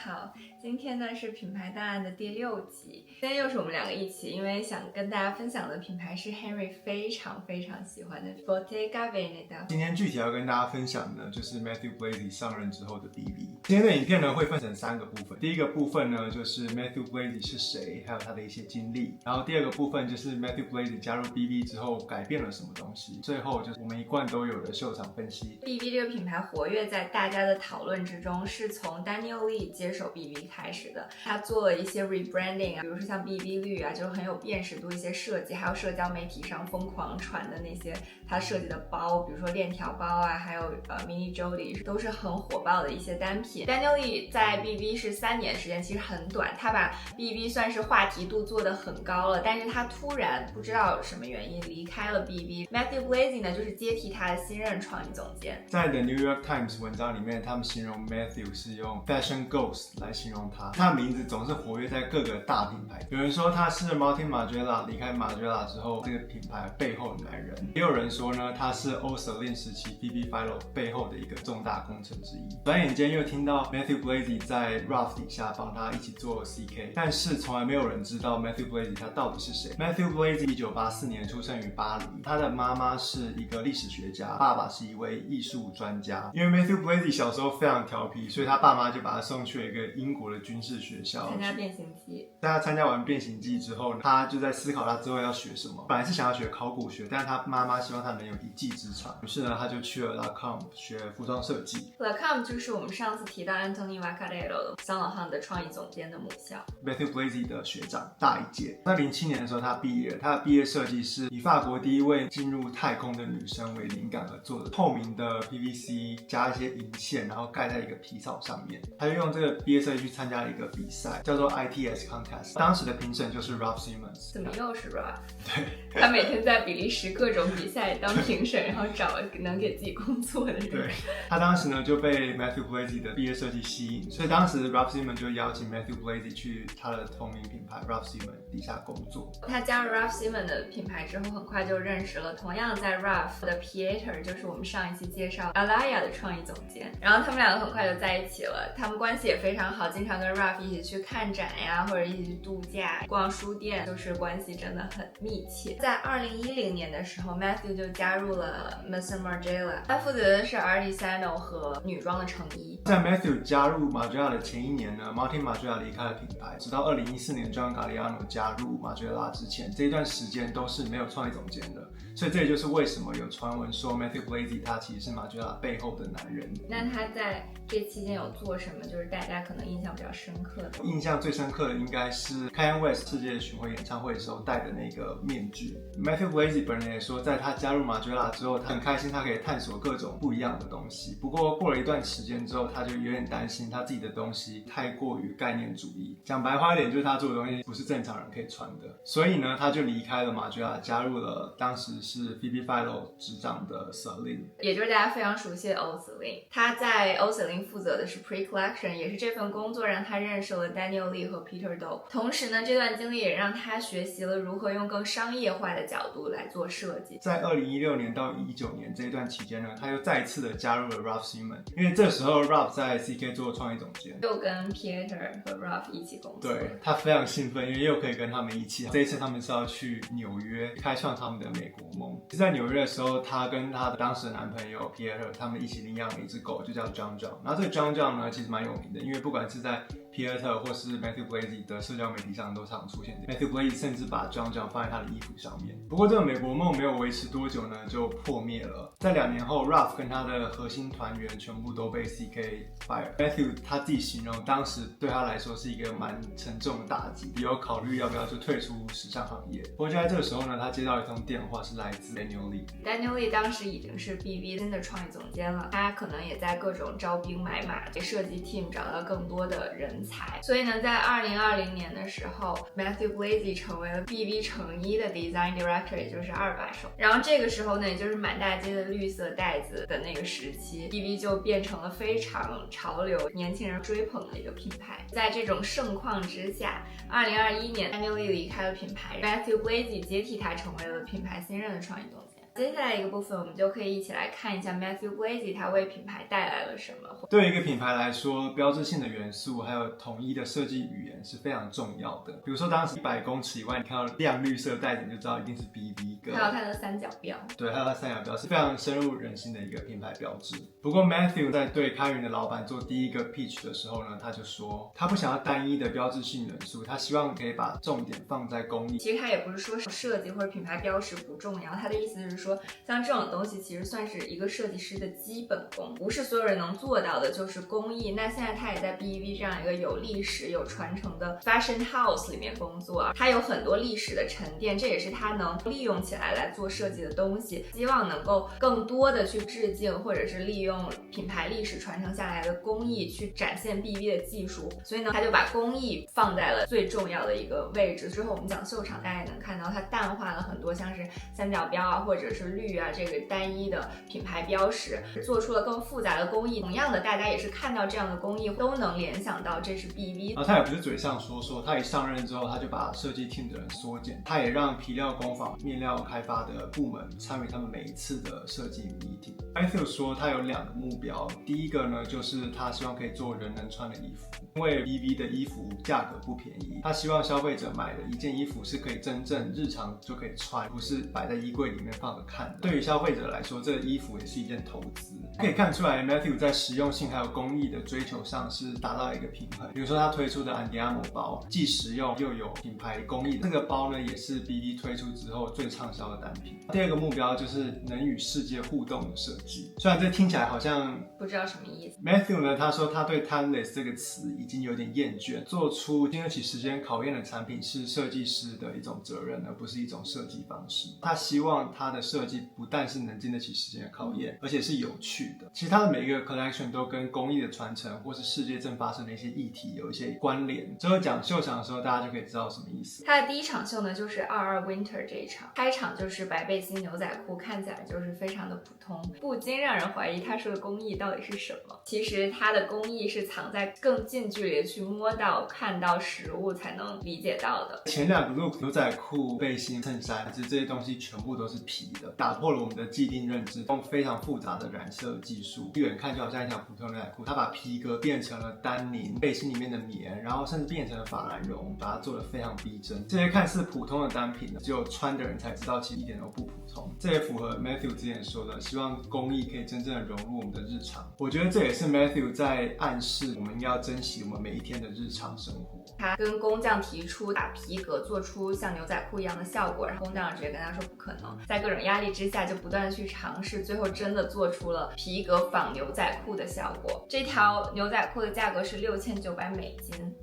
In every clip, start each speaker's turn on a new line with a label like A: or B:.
A: 好，今天呢是品牌档案的第6集，今天又是我们2个一起，因为想跟大家分享的品牌是 Henry 非常喜欢的 Bottega Veneta。
B: 今天具体要跟大家分享的就是 Matthew Blazy 上任之后的 BV。今天的影片呢会分成3个部分，第一个部分呢就是 Matthew Blazy 是谁，还有他的一些经历，然后第二个部分就是 Matthew Blazy 加入 BV 之后改变了什么东西，最后就是我们一贯都有的秀场分析。
A: BV 这个品牌活跃在大家的讨论之中，是从 Daniel Lee 接手 BV 开始的。他做了一些 rebranding 啊，比如说像 BV 绿啊，就是很有辨识度一些设计，还有社交媒体上疯狂传的那些他设计的包，比如说链条包啊，还有mini jody 都是很火爆的一些单品。Daniel Lee 在 BV 是3年时间，其实很短，他把 BV 算是话题度做得很高了，但是他突然不知道什么原因离开了 BV。Matthew Blazy 呢，就是接替他的新任创意总监。
B: 在 The New York Times 文章里面，他们形容 Matthew 是用 fashion ghost 来形容他，他的名字总是活跃在各个大品牌。有人说他是 Martin Margiela 离开 Margiela 之后这个品牌背后的男人，也有人说呢他是 Old Celine 时期 BB Philo 背后的一个重大工程之一。转眼间又听到 Matthew Blazy 在 Ralph 底下帮他一起做 CK， 但是从来没有人知道 Matthew Blazy 他到底是谁。Matthew Blazy 1984年出生于巴黎，他的妈妈是一个历史学家，爸爸是一位艺术专家。因为 Matthew Blazy 小时候非常调皮，所以他爸妈就把他送去了一个英国的军事学校
A: 参加变形记。
B: 在他参加完变形记之后，他就在思考他之后要学什么。本来是想要学考古学，但是他妈妈希望他能有一技之长，于是呢，他就去了 Lancôme 学服装设计。
A: Lancôme 就是我们上次提到 Anthony Vaccarello 桑老汉的创意总监的母校。
B: Matthew Blazy 的学长，大一届。在2007年的时候，他毕业了。他的毕业设计是以法国第一位进入太空的女生为灵感而做的，透明的 PVC 加一些银线，然后盖在一个皮草上面。他就用这个毕业设计去参加了一个比赛，叫做 ITS Contest。当时的评审就是 Ralph Simmons。
A: 怎么又是 Ralph？
B: 对，
A: 他每天在比利时各种比赛当评审，然后找能给自己工作的人。
B: 对，他当时呢就被 Matthew Blazy 的毕业设计吸引，所以当时 Ralph Simmons 就邀请 Matthew Blazy 去他的同名品牌 Ralph Simmons 底下工作。
A: 他加入 Ralph Simmons 的品牌之后，很快就认识了同样在 Ralph 的 Pieter， 就是我们上一期介绍 Alaya 的创意总监。然后他们2个很快就在一起了，他们关系也非常好，经常跟 Ralph 一起去看展呀，或者一起去度假、逛书店，就是关系真的很密切。在2010年的时候 ，Matthew 就加入了 Maison Margiela， 他负责的是 Artisanal 和女装的成衣。
B: 在 Matthew 加入 Margiela 的前1年呢 ，Martin Margiela 离开了品牌，直到2014年 John Galliano 加入 Margiela 之前，这一段时间都是没有创意总监的。所以这也就是为什么有传闻说 Matthew Blazy 他其实是 Margiela 背后的男人。
A: 那他在这期间有做什么，就是大家可能印象比较深刻的？
B: 印象最深刻的应该是 Kanye West 世界巡回演唱会的时候戴的那个面具。Matthew Blazy 本人也说，在他加入 Margiela 之后，他很开心，他可以探索各种不一样的东西。不过过了一段时间之后，他就有点担心他自己的东西太过于概念主义。讲白话一点，就是他做的东西不是正常人可以穿的。所以呢，他就离开了 Margiela， 加入了当时是 BB Philo 执掌的 Celine，
A: 也就是大家非常熟悉的 Old Celine。他在 Old Celine 负责的是 Pre-Collection， 也是这份工作让他认识了 Daniel Lee 和 Peter Do。同时呢，这段经历也让他学习了如何用更商业化的角度来做设计。
B: 在2016年到19年这一段期间呢，他又再次的加入了 Ralph Simmons， 因为这时候 Ralph 在 CK 做创意总监，
A: 又跟 Pieter 和 Ralph 一起工作。
B: 对，他非常兴奋，因为又可以跟他们一起。这一次他们是要去纽约开创他们的美国梦。在纽约的时候，他跟他的当时的男朋友 Pieter 他们一起领养了一只狗，就叫 John John。然后这个 John John 呢，其实蛮有名的，因为不管是在 Pieter 或是 Matthew Blazy 的社交媒体上都常出现。Matthew Blazy 甚至把 John John 放在他的衣服上面。不过这个美国梦没有维持多久呢，就破灭了。在2年后 ，Ralph 跟他的核心团员全部都被 CK fire。Matthew 他自己形容，当时对他来说是一个蛮沉重的打击，有考虑要不要就退出时尚行业。不过就在这个时候呢，他接到一通电话，是来自 Daniel Lee。Daniel
A: Lee 当时已经是 BV 新的创意总监了，他可能也在各种招兵买马，给设计 team 找到更多的人才。所以呢，在2020年的时候 ，Matthew Blazy 成为了 BV 成衣的 Design Director， 也就是2把手。然后这个时候呢，也就是满大街的绿色袋子的那个时期 ，BV 就变成了非常潮流、年轻人追捧的一个品牌。在这种盛况之下，2021年 Daniel Lee 离开了品牌 ，Matthew Blazy 接替他成为了品牌新任的创意总监。接下来一个部分，我们就可以一起来看一下 Matthew Glazy 他为品牌带来了什么。
B: 对于一个品牌来说，标志性的元素还有统一的设计语言是非常重要的。比如说当时100公尺以外，你看到亮绿色袋子，你就知道一定是 BB 哥。
A: 还有它的三角标，
B: 对，还有它三角标是非常深入人心的一个品牌标志。不过 Matthew 在对开源的老板做第一个 pitch 的时候呢，他就说他不想要单一的标志性元素，他希望可以把重点放在工艺。
A: 其实他也不是说设计或者品牌标识不重要，他的意思是说，像这种东西其实算是一个设计师的基本功，不是所有人能做到的，就是工艺。那现在他也在 BEV 这样一个有历史、有传承的 fashion house 里面工作，他有很多历史的沉淀，这也是他能利用起来做设计的东西，希望能够更多的去致敬，或者是利用品牌历史传承下来的工艺去展现 BEV 的技术。所以呢，他就把工艺放在了最重要的一个位置。之后我们讲秀场，大家也能看到，它淡化了很多像是三角标啊，或者是绿啊这个单一的品牌标识，做出了更复杂的工艺。同样的，大家也是看到这样的工艺都能联想到这是 BEV。
B: 他也不是嘴上说，他一上任之后他就把设计 team 的人缩减，他也让皮料工坊、面料开发的部门参与他们每一次的设计meeting。Matthew 说他有2个目标，第一个呢就是他希望可以做人能穿的衣服，因为 BEV 的衣服价格不便宜，他希望消费者买的一件衣服是可以真正日常就可以穿，不是摆在衣柜里面放着看的。对于消费者来说，这个衣服也是一件投资。可以看出来 Matthew 在实用性还有工艺的追求上是达到一个平衡。比如说他推出的 Andiamo 包，既实用又有品牌工艺的，这个包呢也是 BEV 推出之后最畅销的单品。第二个目标就是能与世界互动的设计，虽然这听起来好像
A: 不知道什么意思。
B: Matthew 呢，他说他对 timeless 这个词已经有点厌倦，做出经得起时间考验的产品是设计师的一种责任，而不是一种设计方式。他希望他的设计不但是能经得起时间的考验，而且是有趣的。其实他的每一个 collection 都跟工艺的传承或是世界正发生的一些议题有一些关联。之后讲秀场的时候，大家就可以知道什么意思。
A: 他的第一场秀呢，就是22 Winter 这一场，开场就是白背心牛仔裤，看起来就是非常的普通，不禁让人怀疑他说的工艺到底是什么。其实他的工艺是藏在更近距离的去摸到、看到实物才能理解到的。
B: 前2个 look 牛仔裤、背心、衬衫，其实这些东西全部都是皮的，打破了我们的既定认知，用非常复杂的染色技术，远看就好像一条普通牛仔裤，它把皮革变成了丹宁，背心里面的棉，然后甚至变成了法兰绒，把它做得非常逼真。这些看似普通的单品呢，只有穿的人才知道其实一点都不普通。这也符合 Matthew 之前说的，希望工艺可以真正的融入我们的日常。我觉得这也是 Matthew 在暗示我们应该要珍惜我们每一天的日常生活。
A: 他跟工匠提出把皮革做出像牛仔裤一样的效果，然后工匠直接跟他说不可能，在各种压力之下就不断的去尝试，最后真的做出了皮革仿牛仔裤的效果。这条牛仔裤的价格是$6900，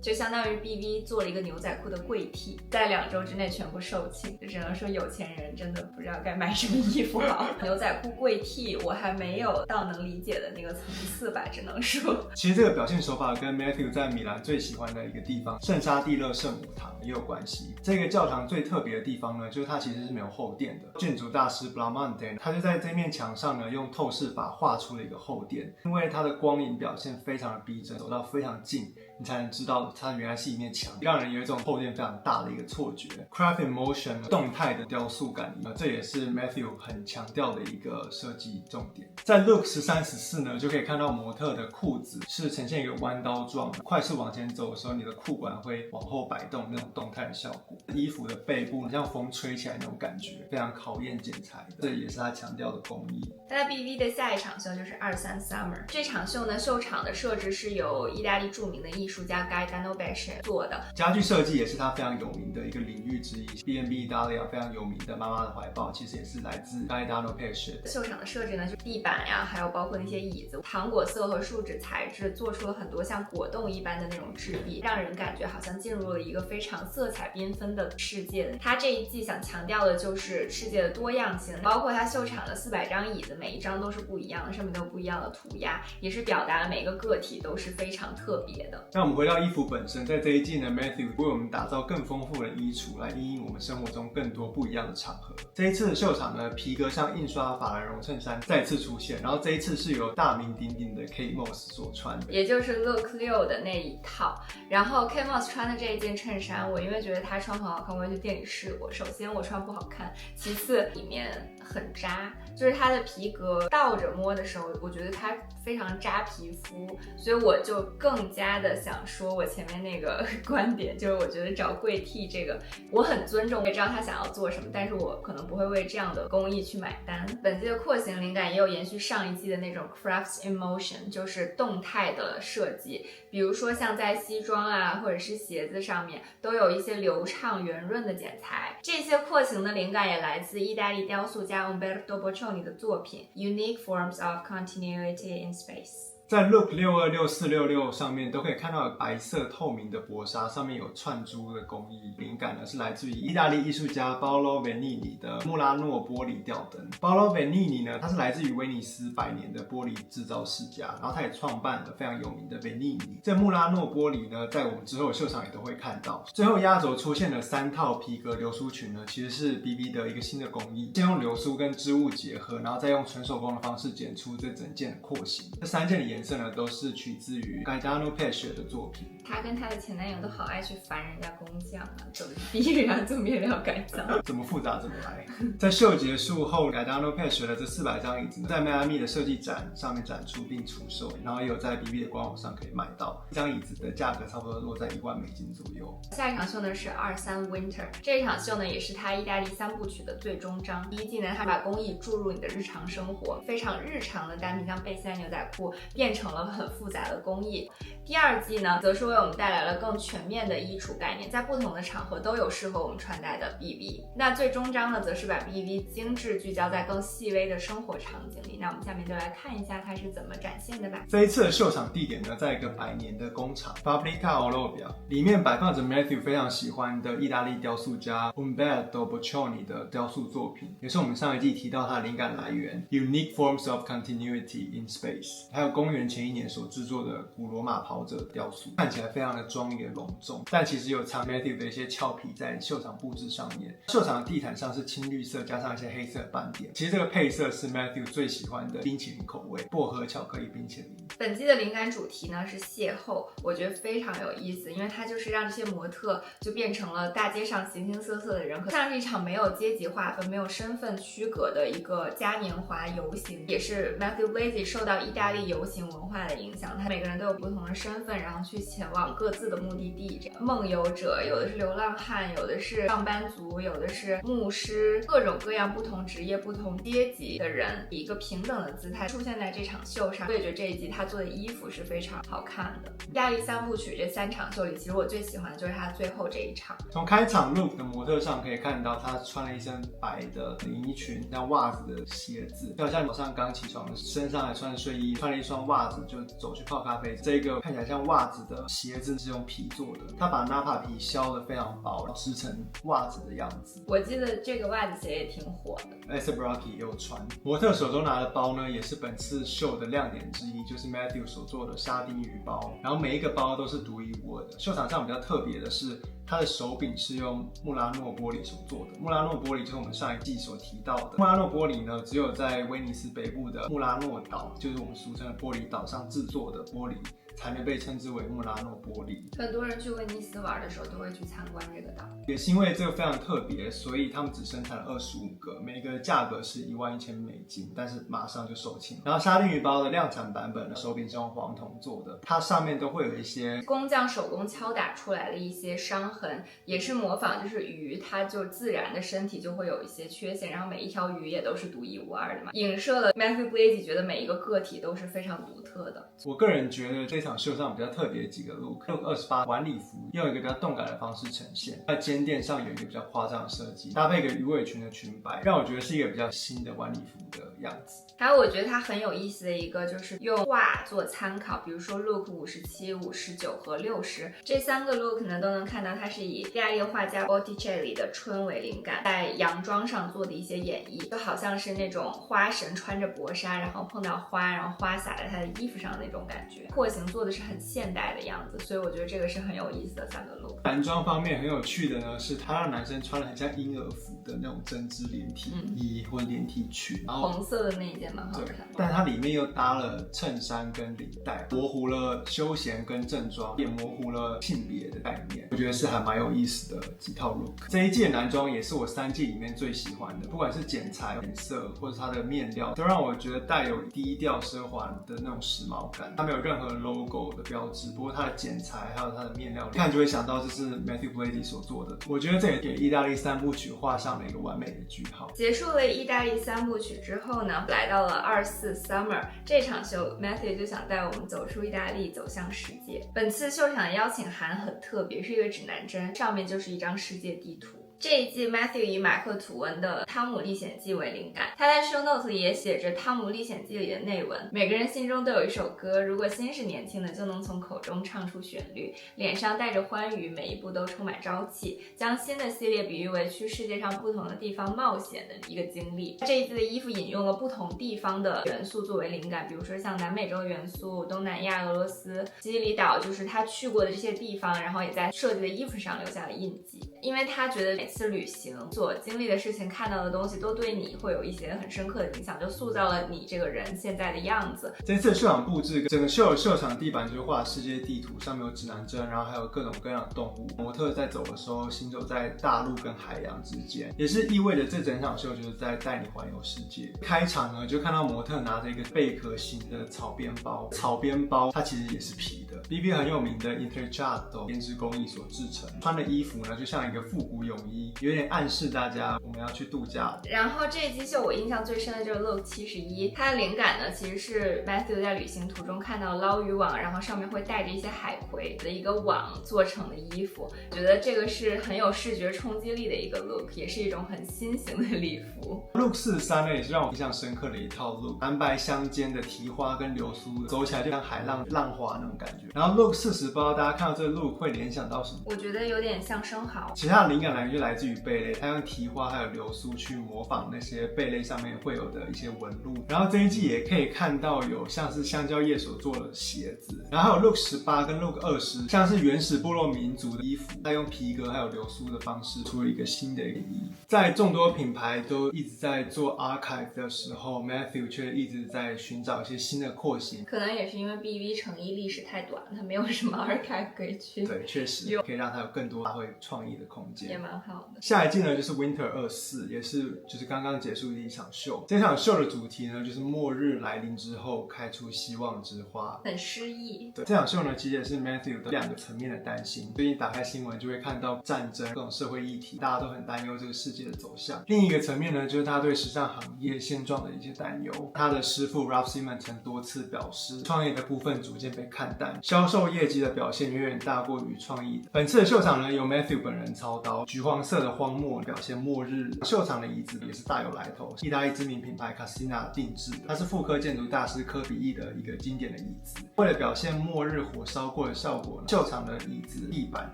A: 就相当于 BV 做了一个牛仔裤的柜替，在2周之内全部售罄，就只能说有钱人真的不知道该买什么衣服好。牛仔裤柜替我还没有到能理解的那个层次吧，只能说。
B: 其实这个表现手法跟 Matthew 在米兰最喜欢的一个地方圣沙蒂勒圣母堂也有关系。这个教堂最特别的地方呢，就是它其实是没有后殿的。建筑大师 Bramante 他就在这面墙上呢，用透视法画出了一个后殿，因为它的光影表现非常的逼真，走到非常近，你才能知道它原来是一面墙，让人有一种后殿非常大的一个错觉。Craft in motion 动态的雕塑感，这也是 Matthew 很强调的一个设计重点。在 Look 13、14呢，就可以看到模特的裤子是呈现一个弯刀状的，快速往前走的时候，你的裤管会往后摆动那种动态的效果。衣服的背部像风吹起来那种感觉，非常考验剪裁的，这也是他强调的工艺。
A: 那 BV 的下一场秀就是23 Summer， 这场秀呢，秀场的设置是由意大利著名的艺术家 Gaetano Pesce 做的，
B: 家具设计也是他非常有名的一个领域之一。B&B Italia 非常有名的妈妈的怀抱，其实也是来自 Gaetano Pesce。
A: 秀场的设置呢，就地板呀，还有包括那些椅子，糖果色和树脂材质，做出了很多像果冻一般的那种质地，让人感觉好像进入了一个非常色彩缤纷的世界。他这一季想强调的就是世界的多样性，包括他秀场的400张椅子，每一张都是不一样的，上面都有不一样的涂鸦，也是表达了每个个体都是非常特别的。
B: 那我们回到衣服本身，在这一季呢 ，Matthew 为我们打造更丰富的衣橱，来因应我们生活中更多不一样的场合。这一次的秀场呢，皮革像印刷法兰绒衬衫再次出现，然后这一次是由大名鼎鼎的 Kate Moss 所穿的，
A: 也就是 Look 6的那一套。然后 Kate Moss 穿的这一件衬衫，我因为觉得她穿很好看，我也去店里试过。首先我穿不好看，其次里面面很扎，就是它的皮革倒着摸的时候，我觉得它非常扎皮肤，所以我就更加的想说我前面那个观点，就是我觉得找柜替这个，我很尊重，我也知道他想要做什么，但是我可能不会为这样的工艺去买单。本季的廓形灵感也有延续上一季的那种 crafts in motion， 就是动态的设计，比如说像在西装啊或者是鞋子上面都有一些流畅圆润的剪裁。这些廓形的灵感也来自意大利雕塑家 Umberto Boccioni 的作品 Unique Forms of Continuity in Space。
B: 在 Look 626466上面都可以看到白色透明的薄纱，上面有串珠的工艺。灵感呢是来自于意大利艺术家 Paolo Venini 的穆拉诺玻璃吊灯。Paolo Venini 呢，他是来自于威尼斯100年的玻璃制造世家，然后他也创办了非常有名的 Venini。这穆拉诺玻璃呢，在我们之后的秀场也都会看到。最后压轴出现了3套皮革流苏裙呢，其实是 BB 的一个新的工艺，先用流苏跟织物结合，然后再用纯手工的方式剪出这整件的廓形。这3件的颜色呢，都是取自于 Gaetano Pesce 的作品。
A: 她跟她的前男友都好爱去烦人家工匠啊，怎么逼人家做面料改造，
B: 怎么复杂怎么来。在秀结束后 ，Gaetano Pesce 的这400张椅子在迈阿密的设计展上面展出并出售，然后也有在 BB 的官网上可以买到。一张椅子的价格差不多落在$10,000左右。
A: 下一场秀呢是23 Winter， 这一场秀呢也是他意大利3部曲的最终章。第一季呢，他把工艺注入你的日常生活，非常日常的单品，像背心、牛仔裤变成了很复杂的工艺。第2季呢，则是为我们带来了更全面的衣橱概念，在不同的场合都有适合我们穿戴的 BB。那最终章呢，则是把 BB 精致聚焦在更细微的生活场景里。那我们下面就来看一下它是怎么展现的吧。
B: 这一次的秀场地点呢，在一个100年的工厂 Fabbrica Orlovia， 里面摆放着 Matthew 非常喜欢的意大利雕塑家 Umberto Boccioni 的雕塑作品，也是我们上一季提到它的灵感来源 Unique Forms of Continuity in Space， 还有公元前1年所制作的古罗马跑者雕塑，看起来非常的庄严隆重，但其实有藏 Matthew 的一些俏皮在秀场布置上面。秀场的地毯上是青绿色加上一些黑色斑点，其实这个配色是 Matthew 最喜欢的冰淇淋口味，薄荷巧克力冰淇淋。
A: 本季的灵感主题呢是邂逅，我觉得非常有意思，因为它就是让这些模特就变成了大街上形形色色的人，像是一场没有阶级划分、没有身份区隔的一个嘉年华游行，也是 Matthew Blazy 受到意大利游行文化的影响，他每个人都有不同的身份，然后去前往各自的目的地。梦游者有的是流浪汉，有的是上班族，有的是牧师，各种各样不同职业、不同阶级的人，以一个平等的姿态出现在这场秀上。我也觉得这一季他做的衣服是非常好看的。意大利3部曲这3场秀里，其实我最喜欢的就是他最后这一场。
B: 从开场 look 的模特上可以看到，他穿了一身白的连衣裙，像袜子的鞋子，就好像早上刚起床，身上还穿着睡衣，穿了一双袜子就走去泡咖啡。这个看起来像袜子的鞋子是用皮做的，他把 Nappa 皮削得非常薄，织成袜子的样子。
A: 我记得这个袜子鞋也挺火的
B: ，A$AP Rocky 也有穿。模特手中拿的包呢，也是本次秀的亮点之一，就是 Matthew 所做的沙丁鱼包，然后每一个包都是独一无二的。秀场上比较特别的是，它的手柄是用穆拉诺玻璃所做的。穆拉诺玻璃就是我们上一季所提到的。穆拉诺玻璃呢，只有在威尼斯北部的穆拉诺岛，就是我们俗称的玻璃岛上制作的玻璃，才能被称之为穆拉诺玻璃。
A: 很多人去威尼斯玩的时候都会去参观这个岛，
B: 也是因为这个非常特别，所以他们只生产了25个，每个价格是$11,000，但是马上就售罄。然后沙丁鱼包的量产版本呢，手柄是用黄铜做的，它上面都会有一些
A: 工匠手工敲打出来的一些伤痕，也是模仿就是鱼它就自然的身体就会有一些缺陷，然后每一条鱼也都是独一无二的嘛，影射了 Matthew Blazy 觉得每一个个体都是非常独特的。
B: 我个人觉得这场秀上比较特别的几个 look 28晚礼服用一个比较动感的方式呈现，在肩垫上有一个比较夸张的设计，搭配一个鱼尾裙的裙摆，让我觉得是一个比较新的晚礼服的样子。
A: 还有我觉得它很有意思的一个就是用画做参考，比如说 look 57、59和60这3个 look 呢，都能看到它是以意大利画家 Botticelli 的春为灵感，在洋装上做的一些演绎，就好像是那种花神穿着薄纱，然后碰到花，然后花洒在他的衣服上的那种感觉。廓形做的是很现代的样子，所以我觉得这个是很有意思的3个 look。
B: 男装方面很有趣的呢，是他让男生穿了很像婴儿服的那种针织连体衣或连体裙，然后
A: 红色的那一件蛮好看的，
B: 但它里面又搭了衬衫跟领带，模糊了休闲跟正装，也模糊了性别的概念，我觉得是还蛮有意思的几套 look。这一季男装也是我3季里面最喜欢的，不管是剪裁、颜色或者它的面料，都让我觉得带有低调奢华的那种时髦感。它没有任何 logo 的标志，不过它的剪裁还有它的面料，一看就会想到这是 Matthew Blady 所做的。我觉得这也给意大利3部曲画上了一个完美的句号。
A: 结束了意大利3部曲之后呢，来到了24 Summer 这场秀 ，Matthew 就想带我们走出意大利，走向世界。本次秀场的邀请函很特别，是一个指南针，上面就是一张世界地图。这一季 Matthew 以马克·吐温的《汤姆历险记》为灵感，他在 show notes 里也写着《汤姆历险记》里的内文。每个人心中都有一首歌，如果心是年轻的，就能从口中唱出旋律，脸上带着欢愉，每一步都充满朝气。将新的系列比喻为去世界上不同的地方冒险的一个经历。这一季的衣服引用了不同地方的元素作为灵感，比如说像南美洲元素、东南亚、俄罗斯、西西里岛，就是他去过的这些地方，然后也在设计的衣服上留下了印记。因为他觉得每次旅行所经历的事情、看到的东西都对你会有一些很深刻的影响，就塑造了你这个人现在的样子。
B: 这次秀场布置，整个秀场地板就是画世界地图，上面有指南针，然后还有各种各样的动物。模特在走的时候行走在大陆跟海洋之间，也是意味着这整场秀就是在带你环游世界。开场呢就看到模特拿着一个贝壳型的草编包，草编包它其实也是皮的。BB 很有名的 Intrecciato 编织工艺所制成，穿的衣服呢就像一个复古泳衣，有点暗示大家我们要去度假。
A: 然后这一季秀我印象最深的就是 Look 71，它的灵感呢其实是 Matthew 在旅行途中看到捞鱼网，然后上面会带着一些海葵的一个网做成的衣服，觉得这个是很有视觉冲击力的一个 look， 也是一种很新型的礼服。
B: Look 43呢也是让我印象深刻的一套 look， 蓝白相间的提花跟流苏，走起来就像海浪浪花那种感觉。然后 Look 40，不知道大家看到这个 look 会联想到什么？
A: 我觉得有点像生蚝。
B: 其他的灵感来源就来自于贝类，它用提花还有流苏去模仿那些贝类上面会有的一些纹路。然后这一季也可以看到有像是香蕉叶所做的鞋子，然后还有 Look 18跟 Look 20，像是原始部落民族的衣服，它用皮革还有流苏的方式出了一个新的意义。在众多品牌都一直在做 archive 的时候 ，Matthew 却一直在寻找一些新的廓形。
A: 可能也是因为 BV 成衣历史太短了，它没有什么 archive 可以去。
B: 对，确实可以让它有更多发挥创意的空间，
A: 也蛮好的。
B: 下一季呢就是 Winter 24，也是就是刚刚结束的一场秀。这场秀的主题呢就是末日来临之后开出希望之花，
A: 很诗意。
B: 对，这场秀呢其实也是 Matthew 的2个层面的担心。最近打开新闻就会看到战争各种社会议题，大家都很担忧这个世界的走向。另一个层面呢就是他对时尚行业现状的一些担忧。他的师傅 Ralph Simon 曾多次表示，创业的部分逐渐被看淡，销售业绩的表现远远大过于创意的。本次的秀场呢由 Matthew 本人操刀，橘黄色的荒漠表现末日。秀场的椅子也是大有来头，意大利知名品牌 Casina 定制的，它是复刻建筑大师科比意的一个经典的椅子。为了表现末日火烧过的效果呢，秀场的椅子地板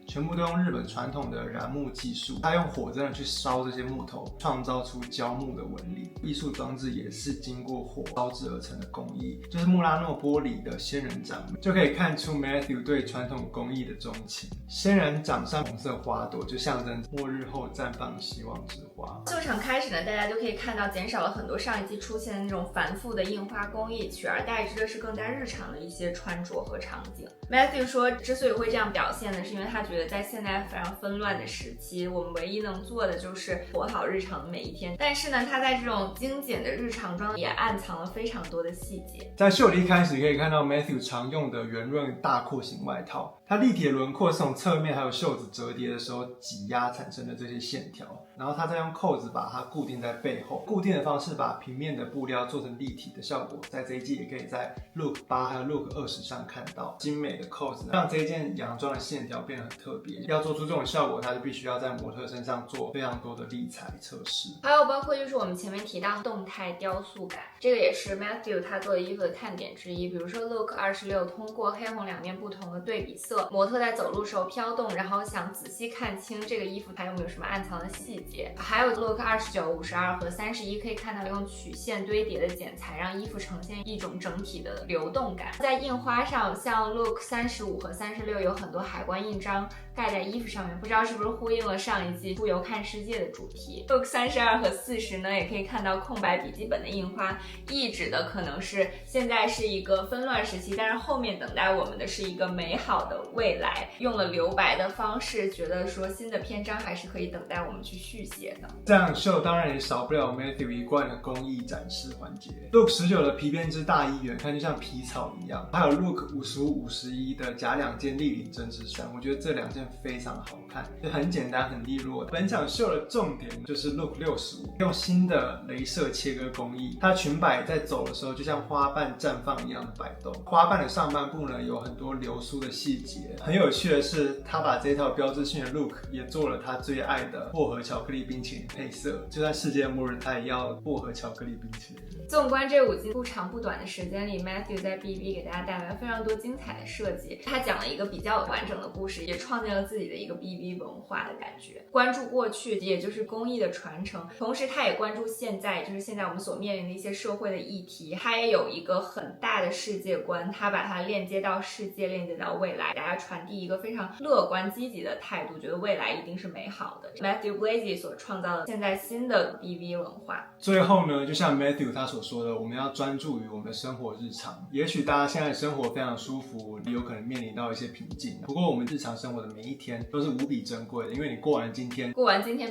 B: 全部都用日本传统的燃木技术，它用火真的去烧这些木头，创造出焦木的纹理。艺术装置也是经过火烧制而成的工艺，就是穆拉诺玻璃的仙人掌，就可以看出 Matthew 对传统工艺的钟情。仙人掌上红色花朵就象征末日后绽放希望之花。
A: 秀场开始呢，大家就可以看到减少了很多上一季出现的那种繁复的印花工艺，取而代之的是更加日常的一些穿着和场景。Matthew 说，之所以会这样表现呢，是因为他觉得在现在非常纷乱的时期，我们唯一能做的就是活好日常的每一天。但是呢，他在这种精简的日常中也暗藏了非常多的细节。
B: 在秀的一开始可以看到 Matthew 常用的圆润大廓形外套，它立体的轮廓是从侧面还有袖子折叠的时候挤压产生的这些线条，然后他再用扣子把它固定在背后，固定的方式把平面的布料做成立体的效果，在这一季也可以在 Look 8还有 Look 20上看到。精美的扣子让这一件洋装的线条变得很特别，要做出这种效果，它就必须要在模特身上做非常多的立裁测试。
A: 还有包括就是我们前面提到的动态雕塑感，这个也是 Matthew 他做的衣服的看点之一。比如说 Look 26通过黑红两面不同的对比色，个模特在走路时候飘动，然后想仔细看清这个衣服还有没有什么暗藏的细节。还有 look 29、52和31可以看到用曲线堆叠的剪裁让衣服呈现一种整体的流动感。在印花上，像 look 35和36有很多海关印章盖在衣服上面，不知道是不是呼应了上一季出游看世界的主题。look 32和40呢，也可以看到空白笔记本的印花，意指的可能是现在是一个纷乱时期，但是后面等待我们的是一个美好的未来。用了留白的方式，觉得说新的篇章还是可以等待我们去续写的。
B: 这样秀当然也少不了 Matthew 一贯的工艺展示环节。look 19的皮编织大衣远看就像皮草一样，还有 look 55、51的假两件立领针织衫，我觉得这两件非常好看，就很简单很利落。本场秀的重点就是 look 65，用新的雷射切割工艺，它裙摆在走的时候就像花瓣绽放一样的摆动，花瓣的上半部呢有很多流苏的细节。很有趣的是，他把这套标志性的 look 也做了他最爱的薄荷巧克力冰淇淋配色，就算世界末日他也要薄荷巧克力冰淇淋。
A: 纵观这5季不长不短的时间里， Matthew 在 BB 给大家带来了非常多精彩的设计。他讲了一个比较完整的故事，也创建了自己的一个 BB 文化的感觉，关注过去也就是工艺的传承，同时他也关注现在，就是现在我们所面临的一些社会的议题。他也有一个很大的世界观，他把它链接到世界，链接到未来，大家传递一个非常乐观积极的态度，觉得未来一定是美好的。 Matthew Blazy 所创造的现在新的 BB 文化。
B: 最后呢，就像 Matthew 他所说的，我们要专注于我们的生活日常。也许大家现在生活非常舒服，有可能面临到一些瓶颈，不过我们日常生活的每一天都是无比珍贵的，因为你过完今天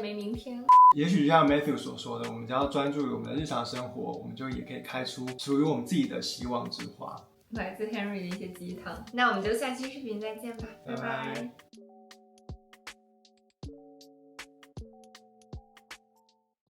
A: 没明天。
B: 也许就像 Matthew 所说的，我们只要专注于我们的日常生活，我们就也可以开出属于我们自己的希望之花。
A: 来自 Henry 的一些鸡汤。那我们就下期视频再见吧，拜拜。